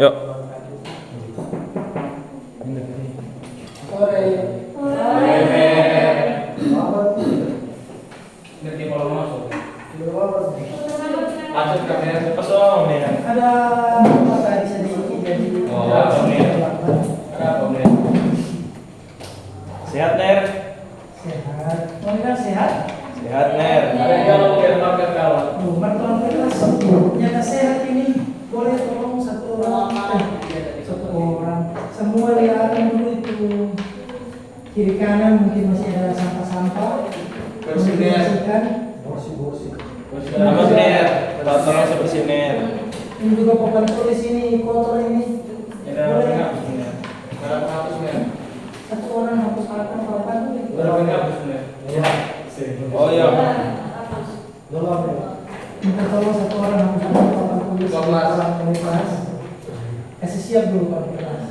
Yuk. Sore. Ngerti kalau masuk. Ada Masuk kamera kosong nih. apa tadi sedikit jadi. Oh, apa nih? Sehat, Ner? Sehat. Mana sehat? Sehat, Ner. Ada kalau biar makan kawan. Tuhan kelas yang sehat ini boleh tolong satu orang. Satu orang. Semua lihat dulu itu kiri kanan mungkin masih ada sampah-sampah. Bersihkan. Bersih. Nama Ner. Tolong sebersih, Ner. Ini juga papan tulis ini kotor ini. Ada Boleh. hapusnya. Kalau hapusnya. Satu orang hapus papan papan itu. Kalau hapusnya. Ya. Oh iya. Minta tolong satu orang hapus papan tulis. Orang dari kelas. Kasih siap dulu Pak di kelas.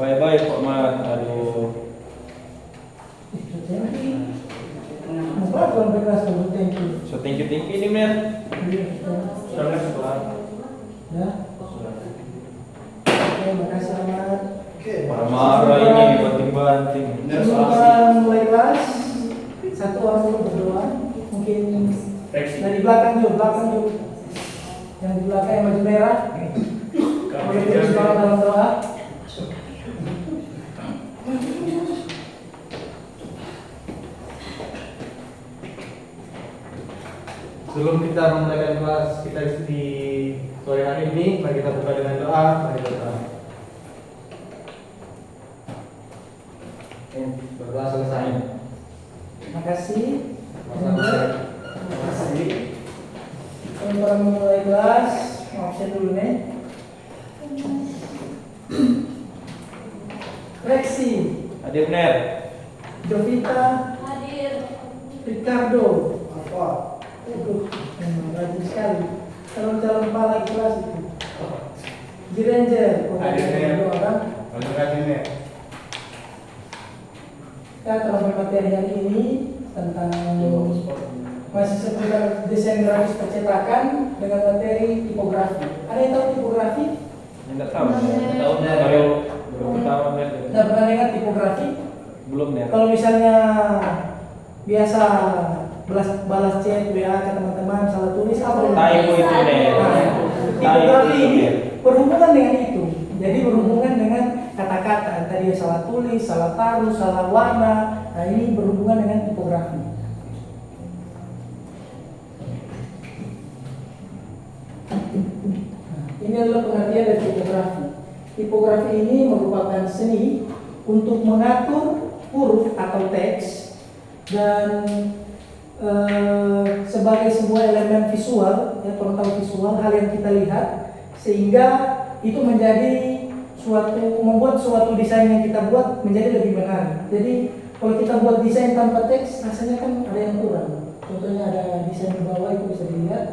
Bye-bye, Pak Mat. Aduh. Berapa orang di kelas dulu thank you. So thank you nih, Mer. Sudah sekolah. Ya. Oke, makasih amat. Marah-marah ini, banting-banting. Sebelum mulai kelas, satu orang dulu berdoa. Mungkin dari belakang dulu. Yang di belakang yang baju merah. Boleh terus dalam doa. Sebelum kita memulai kelas kita di sore hari ini, mari kita buka dengan doa. Mari kita berdoa selesai. Terima kasih. Terima kasih. Sebelum memulai kelas, mau absen dulu nih. Reksi, Hadir, Ner. Jovita, Hadir. Ricardo. Apa? Rajin sekali. Calon-calon kepala kelas itu. Jiranger, Hadir, Ner. dua orang. Terima kasih, Nek. Kita telah materi hari ini tentang masih seputar desain grafis percetakan dengan materi tipografi. Ada yang tahu tipografi? Enggak tahu. Tahu, Ner. Baru pertama, Ner. Tidak pernah dengar tipografi? Belum, Ner. Kalau misalnya biasa balas chat WA ke teman-teman salah tulis apa? Typo itu, Ner. Tipografi ini berhubungan dengan itu. Jadi berhubungan dengan kata-kata tadi salah tulis, salah taruh, salah warna. Nah ini berhubungan dengan tipografi. Ini adalah pengertian dari tipografi. Tipografi ini merupakan seni untuk mengatur huruf atau teks dan sebagai sebuah elemen visual, ya orang tahu visual, hal yang kita lihat, sehingga itu menjadi membuat suatu desain yang kita buat menjadi lebih menarik. Jadi kalau kita buat desain tanpa teks, rasanya kan ada yang kurang. Contohnya ada desain di bawah itu bisa dilihat.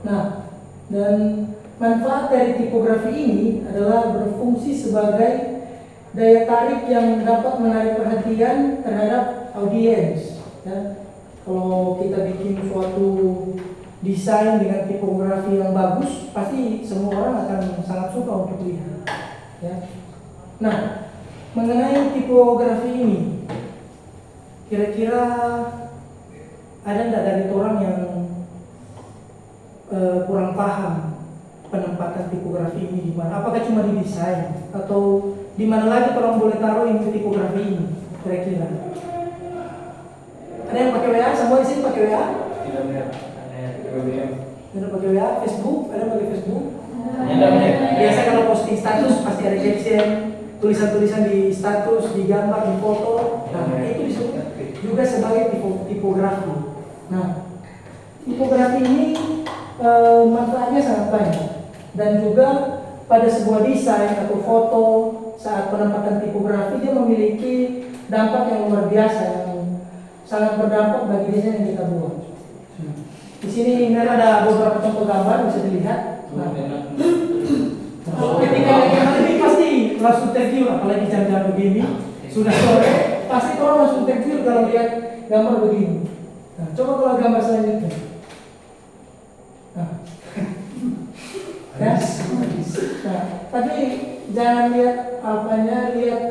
Nah, dan manfaat dari tipografi ini adalah berfungsi sebagai daya tarik yang dapat menarik perhatian terhadap audiens. Ya. Kalau kita bikin suatu desain dengan tipografi yang bagus, pasti semua orang akan sangat suka untuk lihat. Ya. Nah, mengenai tipografi ini, kira-kira ada tidak dari orang yang kurang paham penempatan tipografi ini di mana? Apakah cuma di desain atau di mana lagi orang boleh taruh ini tipografi ini? Kira-kira ada yang pakai WA? Semua di sini pakai WA? Tidak benar. Ada pakai WA? Facebook? Ada yang pakai Facebook? Ada, Ner. Biasa kalau posting status pasti ada caption, tulisan-tulisan di status, di gambar, di foto. Nah, itu disebut juga sebagai tipografi. Nah, tipografi ini manfaatnya sangat banyak dan juga pada sebuah desain atau foto saat penempatan tipografi dia memiliki dampak yang luar biasa yang sangat berdampak bagi desain yang kita buat. Di sini ada beberapa contoh gambar bisa dilihat. Nah, ketika gambar ini pasti langsung tergiur, apalagi jam-jam begini sudah sore, pasti orang langsung tergiur kalau lihat gambar begini. Nah, coba kalau gambar selanjutnya. Nah. Ya. Nah, tapi jangan lihat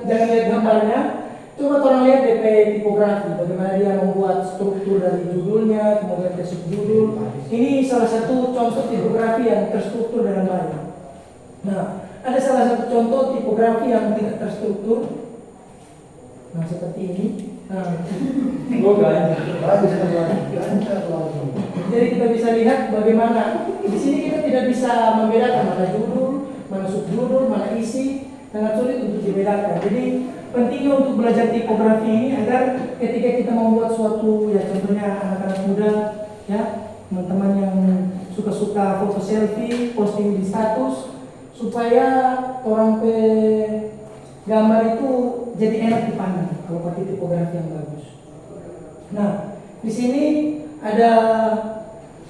jangan lihat gambarnya. Coba orang lihat DP tipografi, bagaimana dia membuat struktur dari judulnya, kemudian ke subjudul. Ini salah satu contoh tipografi yang terstruktur dengan baik. Nah, ada salah satu contoh tipografi yang tidak terstruktur. Nah, seperti ini. Nah, jadi kita bisa lihat bagaimana di sini kita tidak bisa membedakan mana judul, mana subjudul, mana isi, sangat sulit untuk dibedakan. Jadi pentingnya untuk belajar tipografi ini agar ketika kita membuat suatu, ya contohnya anak-anak muda, ya teman-teman yang suka-suka foto selfie, posting di status, supaya orang pe gambar itu jadi enak dipandang kalau pakai tipografi yang bagus. Nah, di sini ada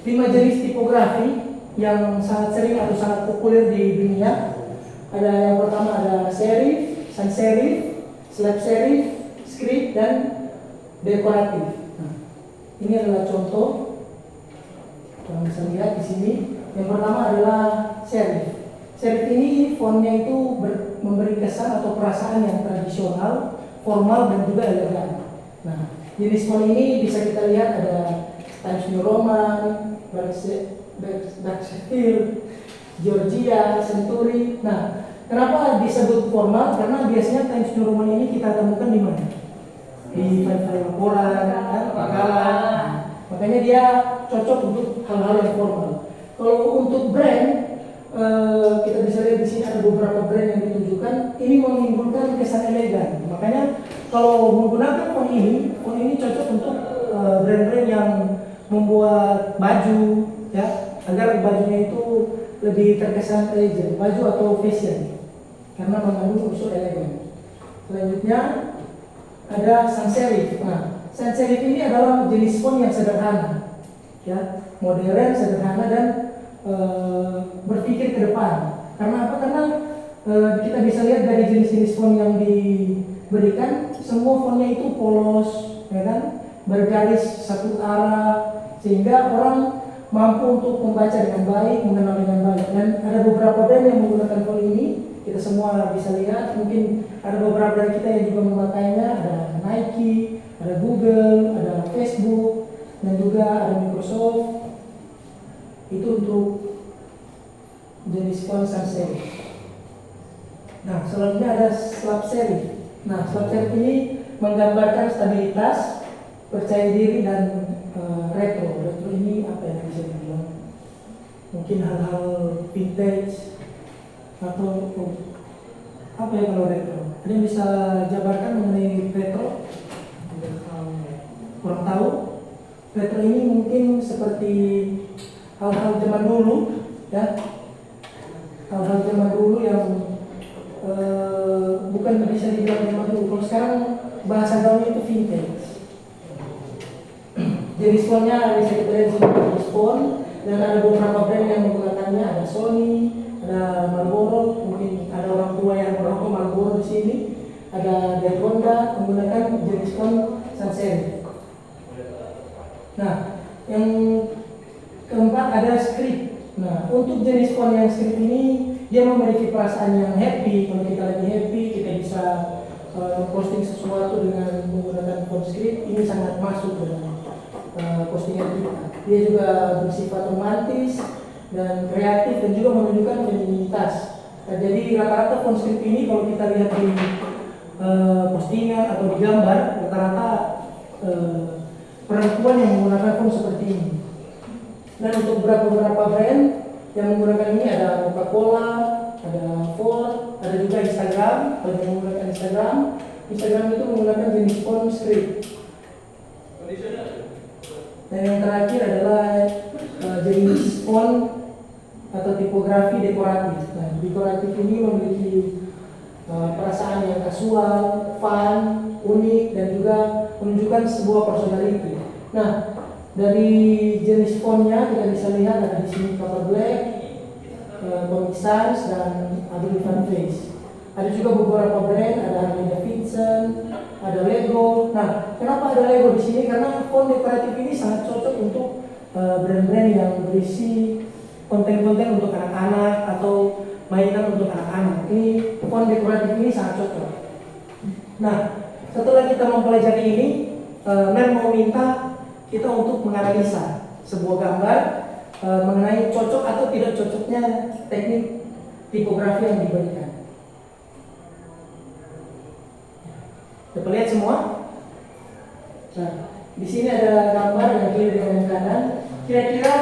5 jenis tipografi yang sangat sering atau sangat populer di dunia. Ada yang pertama ada serif, sans serif, slab serif, script, dan dekoratif. Nah, ini adalah contoh yang bisa lihat di sini. Yang pertama adalah serif. Serif ini fontnya itu memberi kesan atau perasaan yang tradisional, formal, dan juga elegan. Nah, jenis font ini bisa kita lihat ada Times New Roman, Sheffield, Georgia, Century. Nah, kenapa disebut formal? Karena biasanya Times New Roman ini kita temukan di mana? Di file-file laporan, makalah. Makanya dia cocok untuk hal-hal yang formal. Kalau untuk brand, kita bisa lihat di sini ada beberapa brand yang ditunjukkan. Ini menimbulkan kesan elegan. Makanya kalau menggunakan font ini cocok untuk brand-brand yang membuat baju, ya, agar bajunya itu lebih terkesan elegan, baju atau fashion, karena mengandung unsur elegan. Selanjutnya ada sans serif. Nah, sans serif ini adalah jenis font yang sederhana, ya, modern, sederhana, dan berpikir ke depan. Karena apa? Karena kita bisa lihat dari jenis-jenis font yang diberikan, semua fontnya itu polos, ya kan, bergaris satu arah, sehingga orang mampu untuk membaca dengan baik, mengenal dengan baik. Dan ada beberapa brand yang menggunakan font ini, kita semua bisa lihat. Mungkin ada beberapa brand kita yang juga memakainya, ada Nike, ada Google, ada Facebook, dan juga ada Microsoft. Itu untuk jenis font sans serif. Nah, selanjutnya ada slab serif. Nah, slab serif ini menggambarkan stabilitas, percaya diri, dan retro. Retro ini apa yang bisa dibilang? Mungkin hal-hal vintage atau apa ya kalau retro? Ada yang bisa jabarkan mengenai retro? Kurang tahu. Retro ini mungkin seperti hal-hal zaman dulu, ya, hal-hal zaman dulu yang bukan bisa dibilang zaman dulu. Kalau sekarang bahasa gaulnya itu vintage. Jenis fontnya bisa kita lihat di sini, jenis font, dan ada beberapa brand yang menggunakannya. Ada Sony, ada Marlboro, mungkin ada orang tua yang merokok Marlboro di sini. Ada Honda menggunakan jenis font sans serif. Nah, yang keempat ada script. Nah, untuk jenis font yang script ini dia memiliki perasaan yang happy. Kalau kita lagi happy, kita bisa posting sesuatu dengan menggunakan font script. Ini sangat masuk dengan postingan kita. Dia juga bersifat romantis dan kreatif dan juga menunjukkan femininitas. Nah, jadi rata-rata font script ini kalau kita lihat di postingan atau di gambar, rata-rata perempuan yang menggunakan font seperti ini. Dan untuk beberapa brand yang menggunakan ini ada Coca-Cola, ada Ford, ada juga Instagram. Kalau yang menggunakan Instagram itu menggunakan jenis font script. Dan yang terakhir adalah jenis font atau tipografi dekoratif. Nah, dekoratif ini memiliki perasaan yang kasual, fun, unik, dan juga menunjukkan sebuah personality. Nah, dari jenis fontnya kita bisa lihat ada di sini Cover Black, Comic Sans, dan Adobe Fan Face. Ada juga beberapa brand, ada Harley Davidson, ada Lego. Nah, kenapa ada Lego di sini? Karena font dekoratif ini sangat cocok untuk brand-brand yang berisi konten-konten untuk anak-anak atau mainan untuk anak-anak. Ini font dekoratif ini sangat cocok. Nah, setelah kita mempelajari ini, Mer mau minta kita untuk menganalisa sebuah gambar mengenai cocok atau tidak cocoknya teknik tipografi yang diberikan. Dapat lihat semua? Nah, di sini ada gambar yang kiri dengan yang kanan. Kira-kira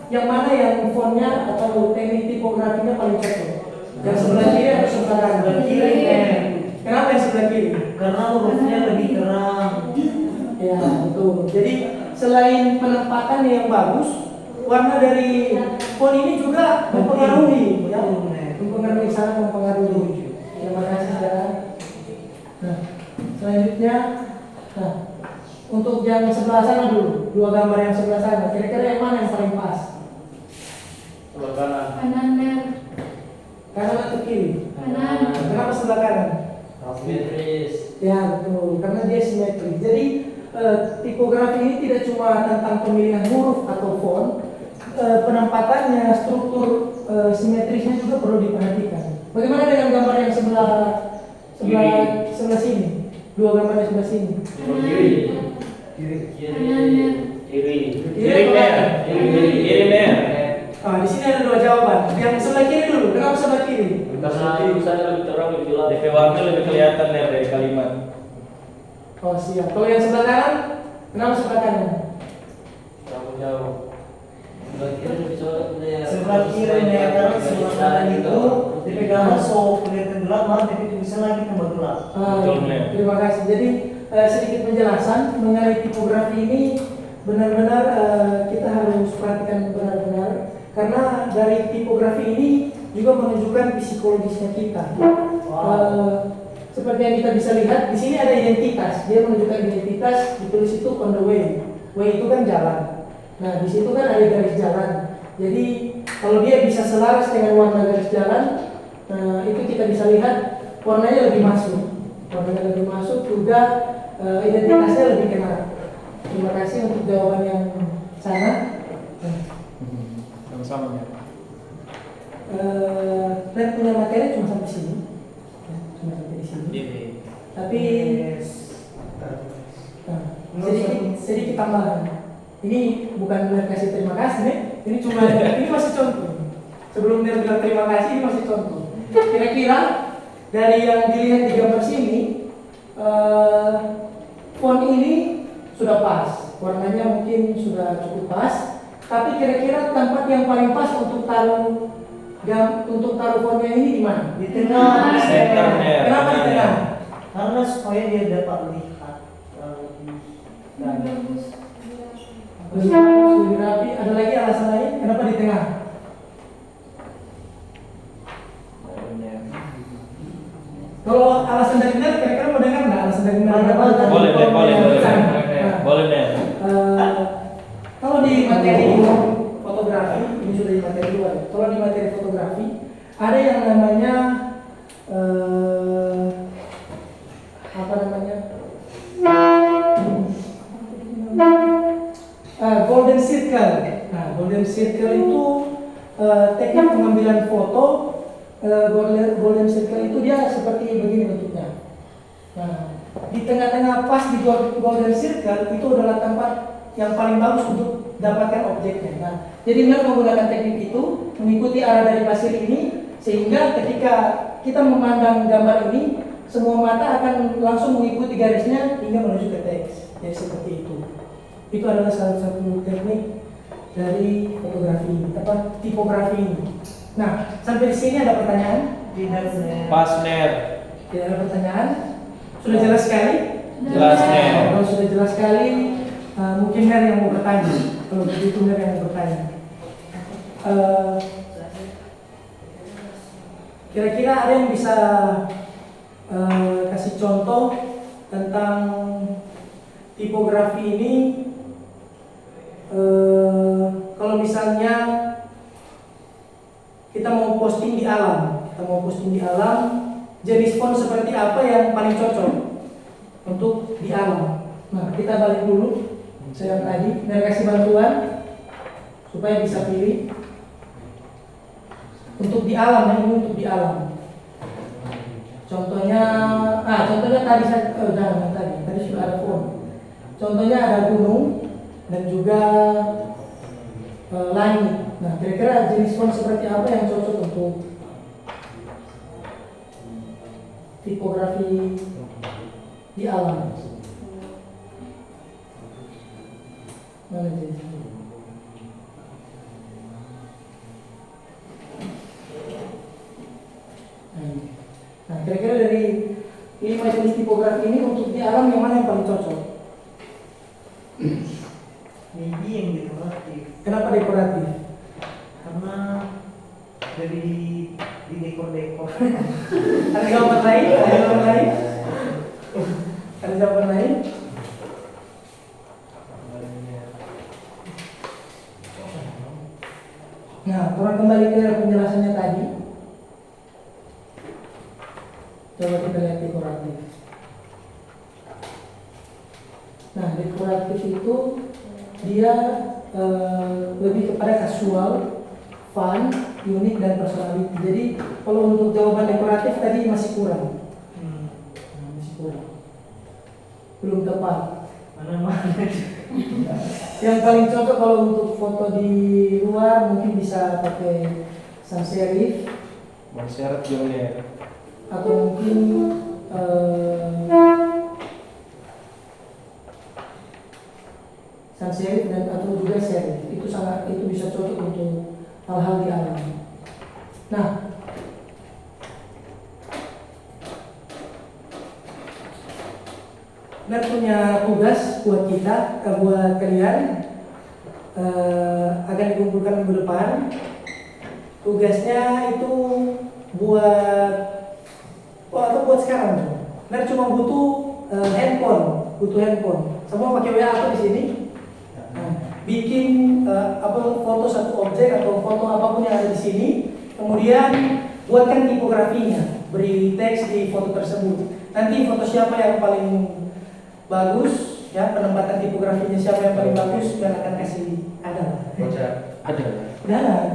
yang mana yang fontnya atau teknik tipografinya paling cocok? Yang sebelah kiri atau sebelah kanan? Sebelah kiri. Kenapa yang sebelah kiri? Karena hurufnya lebih terang. Ya, betul. Jadi selain penempatannya yang bagus, warna dari font ini juga mempengaruhi, ya, mempengaruhi, sangat mempengaruhi. Terima kasih saudara. Nah, selanjutnya, nah, untuk yang sebelah sana dulu, dua gambar yang sebelah sana, kira-kira yang mana yang paling pas? Sebelah kanan. Kanan Mer. Kanan atau kiri? Kanan. Kenapa sebelah kanan? Simetris. Ya, betul, karena dia simetris. Jadi tipografi ini tidak cuma tentang pemilihan huruf atau font, penempatannya, struktur simetrisnya juga perlu diperhatikan. Bagaimana dengan gambar yang sebelah sini? Dua gambar yang sebelah sini. Sebelah kiri. Kanan Mer. Kiri. Kiri Mer. Kiri Mer. Ah, di sini ada dua jawaban. Yang sebelah kiri dulu. Kenapa sebelah kiri? Karena tulisannya lebih terang, lebih jelas. DP warna lebih kelihatan dari kalimat. Oh siap. Kalau yang sebelah kanan, kenapa sebelah kanan? Terlalu jauh. Sebelah kiri lebih colok. Sebelah kiri nih, karena sebelah kanan itu dipegang so kelihatan gelap, malah tapi tulisan lagi tambah gelap. Betul, Mer. Terima kasih. Jadi sedikit penjelasan mengenai tipografi ini benar-benar kita harus perhatikan benar-benar karena dari tipografi ini juga menunjukkan psikologisnya kita. Seperti yang kita bisa lihat di sini ada identitas. Dia menunjukkan identitas, ditulis itu on the way. Way itu kan jalan. Nah di situ kan ada garis jalan. Jadi kalau dia bisa selaras dengan warna garis jalan, nah itu kita bisa lihat warnanya lebih masuk. Warnanya lebih masuk juga identitasnya lebih kenal. Terima kasih untuk jawaban yang sana. Sama-sama, Mer. Dan punya materi cuma sampai sini. Ya, cuma sampai di sini. Tapi sedikit tambahan. Ini bukan benar kasih terima kasih nih. Ini cuma ini masih contoh. Sebelum dia bilang terima kasih ini masih contoh. Kira-kira dari yang dilihat di gambar sini, font ini sudah pas. Warnanya mungkin sudah cukup pas. Tapi kira-kira tempat yang paling pas untuk taruh fontnya ini di mana? Di tengah. Center, Mer. Kenapa di tengah? Karena supaya dia dapat lihat Bagus. Lebih rapi. Ada lagi alasan lain? Kenapa di tengah? Kalau alasan dari Ner, kira-kira mau dengar nggak alasan dari Ner? Boleh, Mer. Nah, Boleh, Mer. kalau di materi fotografi, ini sudah di materi 2. Kalau di materi fotografi, ada yang namanya golden circle. Nah, golden circle itu teknik pengambilan foto. Golden circle itu dia seperti begini bentuknya. Nah, di tengah-tengah pas di golden circle itu adalah tempat yang paling bagus untuk dapatkan objeknya. Nah, jadi Mer menggunakan teknik itu mengikuti arah dari pasir ini sehingga ketika kita memandang gambar ini semua mata akan langsung mengikuti garisnya hingga menuju ke teks. Jadi seperti itu. Itu adalah salah satu teknik dari fotografi ini, tipografi ini. Nah, sampai di sini ada pertanyaan? Tidak. Pas, Mer. Tidak ada pertanyaan? Sudah jelas sekali? Jelas, Mer. Kalau sudah jelas sekali, mungkin Mer yang mau bertanya. Kalau begitu Mer yang mau bertanya. Kira-kira ada yang bisa kasih contoh tentang tipografi ini? Kalau misalnya kita mau posting di alam, jenis font seperti apa yang paling cocok? untuk di alam. Nah, kita balik dulu. Saya tadi kasih bantuan supaya bisa pilih untuk di alam, ini untuk di alam. Contohnya, contohnya tadi tadi sudah ada pohon. Contohnya ada gunung dan juga langit. Nah, kira-kira jenis font seperti apa yang cocok untuk tipografi di alam? Mana jenisnya? Nah, kira-kira dari 5 jenis tipografi ini untuk di alam yang mana yang paling cocok? Maybe yang dekoratif. Kenapa dekoratif? Karena dari di dekor-dekor. Ada jawaban lain? Ada jawaban lain? Ada jawaban lain? Nah, orang kembali ke penjelasannya tadi. Coba kita lihat dekoratif. Nah, dekoratif itu dia lebih kepada kasual, fun, unik dan personality. Jadi kalau untuk jawaban dekoratif tadi masih kurang. Masih kurang. Belum tepat. Mana-mana. Yang paling cocok kalau untuk foto di luar mungkin bisa pakai sans serif Bang syarat jauhnya. atau mungkin sans serif dan atau juga serif. Itu bisa cocok untuk hal-hal di alam. Nah, Net punya tugas buat kita, buat kalian akan dikumpulkan minggu depan. Tugasnya itu buat buat sekarang. Net cuma butuh handphone. Semua pakai WA atau di sini. Bikin foto satu objek atau foto apapun yang ada di sini. Kemudian buatkan tipografinya, beri teks di foto tersebut. Nanti foto siapa yang paling bagus, ya penempatan tipografinya siapa yang paling bagus dan akan kasih ada. Lah.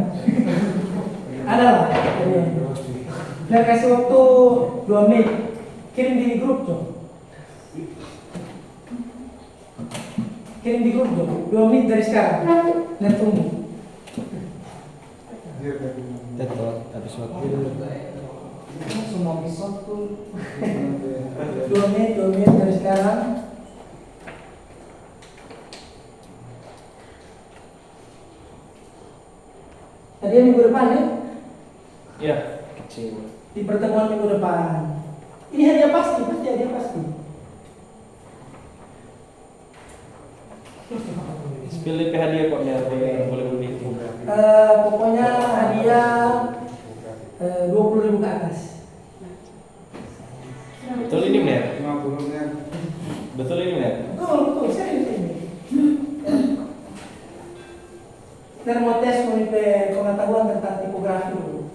Dan kasih waktu 2 menit. Kirim di grup dong. 2 menit dari sekarang. Dan tunggu. Habis waktu. Semua bisa tuh. 2 menit dari sekarang. Tadi minggu depan ya? Ya, kecil. Di pertemuan minggu depan. Ini hadiah pasti hadiah pasti. Pilih hadiah kok ya, boleh lebih. Pokoknya hadiah 20.000 ke atas. Betul ini benar? Betul ini benar? Betul, serius ini. Dan mau tes pengetahuan tentang tipografi dulu.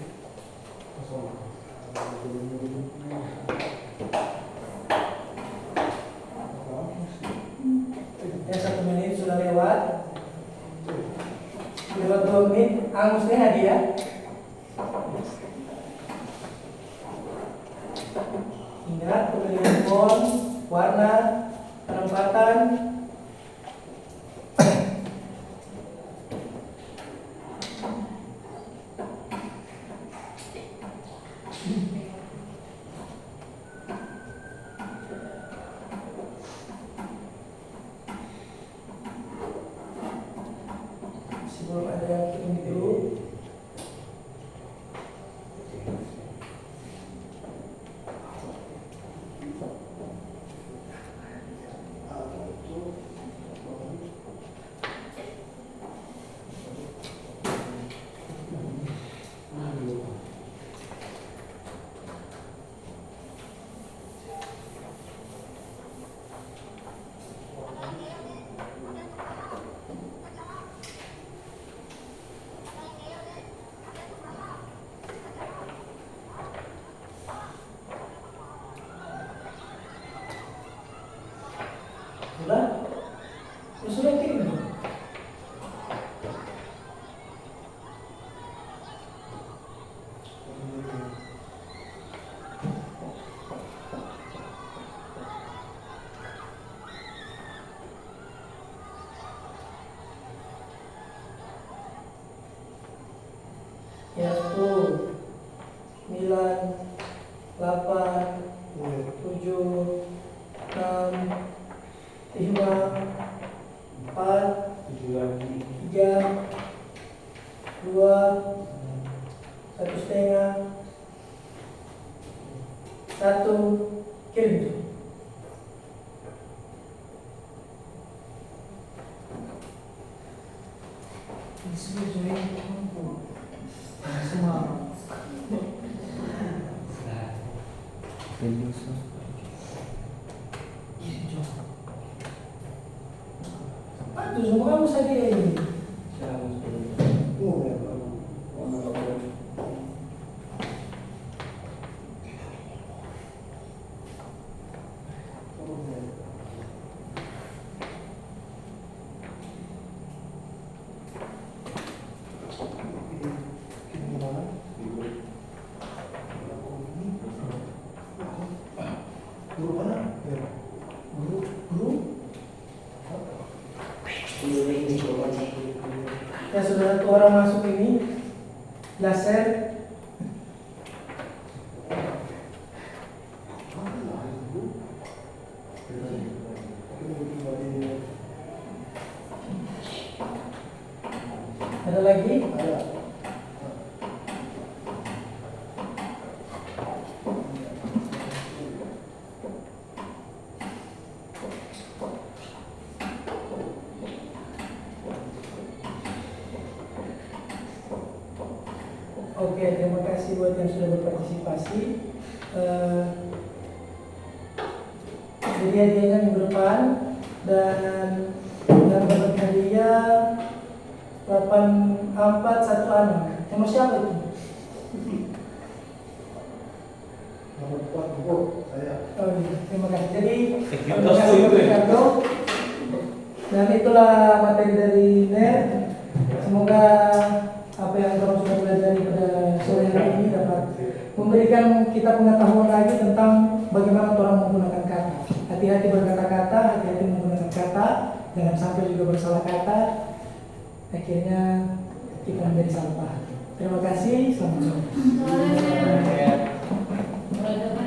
Ya 1 menit sudah lewat. Lewat 2 menit, angusnya hadiah. Ingat pemilihan font, warna, penempatan. Sebelum ada yang kirim di grup. 4, 7 lagi. 3, 2, 1,5, 1, kirim. Aduh, semua kamu saja ini. Guru mana? Guru. Ya sudah satu orang masuk ini, laser. Ada lagi? Ada. Oke, terima kasih buat yang sudah berpartisipasi. Jadi hadiahnya minggu depan dan dapat hadiah 841 Nomor siapa itu? Nomor 4 guru saya. Oh iya, terima kasih. Jadi Kita terima kasih setuju, Pak ya? Ricardo. Dan itulah materi dari NER. Semoga apa yang kamu sudah pelajari pada sore hari ini dapat memberikan kita pengetahuan lagi tentang bagaimana orang menggunakan kata. Hati-hati berkata-kata, hati-hati menggunakan kata, jangan sampai juga bersalah kata. Akhirnya kita menjadi salah paham. Terima kasih, selamat sore. Sore, Mer. Berada